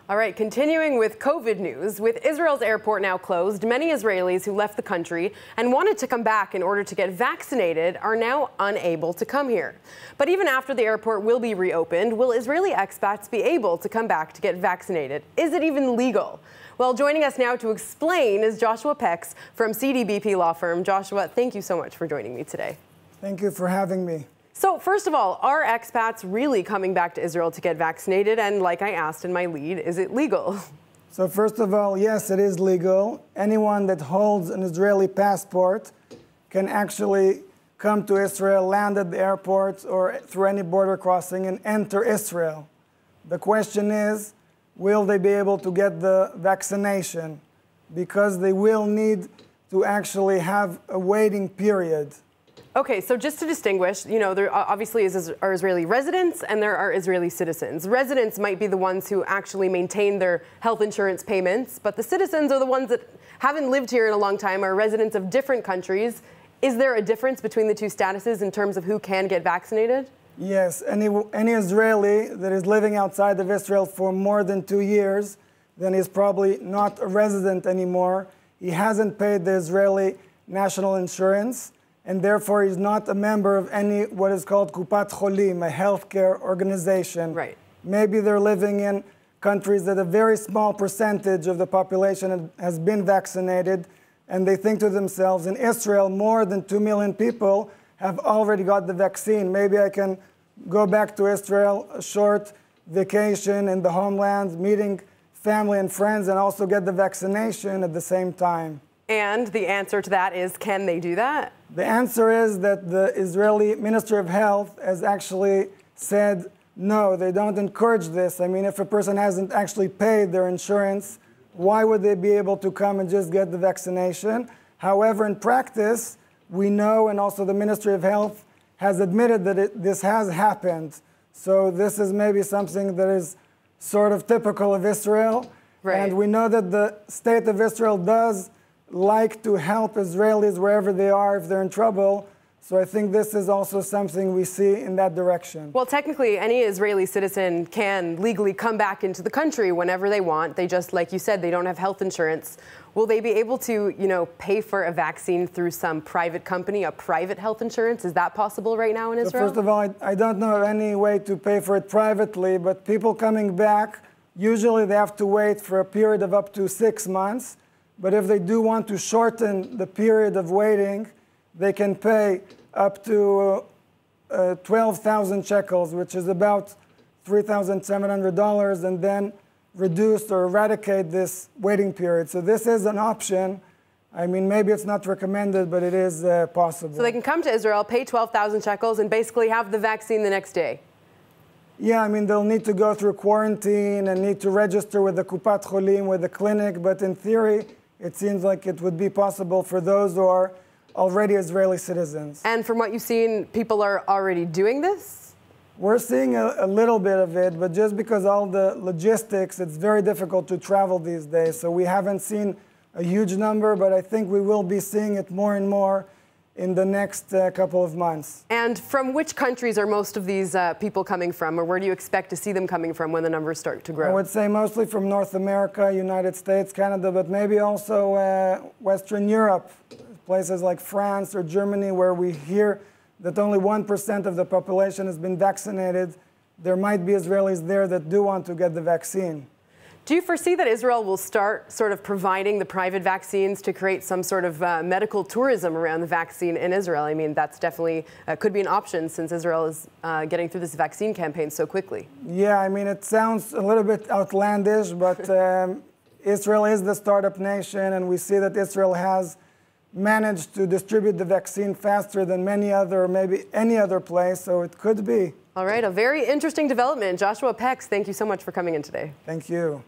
All right, continuing with COVID news, with Israel's airport now closed, many Israelis who left the country and wanted to come back in order to get vaccinated are now unable to come here. But even after the airport will be reopened, will Israeli expats be able to come back to get vaccinated? Is it even legal? Well, joining us now to explain is Joshua Pex from CDBP law firm. Joshua, thank you so much for joining me today. Thank you for having me. So first of all, are expats really coming back to Israel to get vaccinated? And like I asked in my lead, is it legal? So first of all, yes, it is legal. Anyone that holds an Israeli passport can actually come to Israel, land at the airport or through any border crossing and enter Israel. The question is, will they be able to get the vaccination? Because they will need to actually have a waiting period. Okay, so just to distinguish, there obviously are Israeli residents and there are Israeli citizens. Residents might be the ones who actually maintain their health insurance payments, but the citizens are the ones that haven't lived here in a long time, are residents of different countries. Is there a difference between the two statuses in terms of who can get vaccinated? Yes, any Israeli that is living outside of Israel for more than 2 years, then is probably not a resident anymore. He hasn't paid the Israeli national insurance, and therefore he's not a member of any what is called Kupat Cholim, a healthcare organization. Right. Maybe they're living in countries that a very small percentage of the population has been vaccinated, and they think to themselves, in Israel, more than 2 million people have already got the vaccine. Maybe I can go back to Israel, a short vacation in the homeland, meeting family and friends, and also get the vaccination at the same time. And the answer to that is, can they do that? The answer is that the Israeli Ministry of Health has actually said, no, they don't encourage this. I mean, if a person hasn't actually paid their insurance, why would they be able to come and just get the vaccination? However, in practice, we know, and also the Ministry of Health has admitted that this has happened. So this is maybe something that is sort of typical of Israel. Right. And we know that the state of Israel does like to help Israelis wherever they are if they're in trouble. So I think this is also something we see in that direction. Well, technically, any Israeli citizen can legally come back into the country whenever they want. They just, like you said, they don't have health insurance. Will they be able to, pay for a vaccine through some private company, a private health insurance? Is that possible right now in Israel? So first of all, I don't know of any way to pay for it privately, but people coming back, usually they have to wait for a period of up to 6 months. But if they do want to shorten the period of waiting, they can pay up to 12,000 shekels, which is about $3,700, and then reduce or eradicate this waiting period. So this is an option. I mean, maybe it's not recommended, but it is possible. So they can come to Israel, pay 12,000 shekels, and basically have the vaccine the next day? Yeah, I mean, they'll need to go through quarantine and need to register with the Kupat Cholim, with the clinic, but in theory, it seems like it would be possible for those who are already Israeli citizens. And from what you've seen, people are already doing this? We're seeing a little bit of it, but just because all the logistics, it's very difficult to travel these days. So we haven't seen a huge number, but I think we will be seeing it more and more in the next couple of months. And from which countries are most of these people coming from, or where do you expect to see them coming from when the numbers start to grow? I would say mostly from North America, United States, Canada, but maybe also Western Europe, places like France or Germany, where we hear that only 1% of the population has been vaccinated. There might be Israelis there that do want to get the vaccine. Do you foresee that Israel will start sort of providing the private vaccines to create some sort of medical tourism around the vaccine in Israel? I mean, that's definitely could be an option since Israel is getting through this vaccine campaign so quickly. Yeah, I mean, it sounds a little bit outlandish, but Israel is the startup nation, and we see that Israel has managed to distribute the vaccine faster than many other, maybe any other place, so it could be. All right, a very interesting development. Joshua Pex, thank you so much for coming in today. Thank you.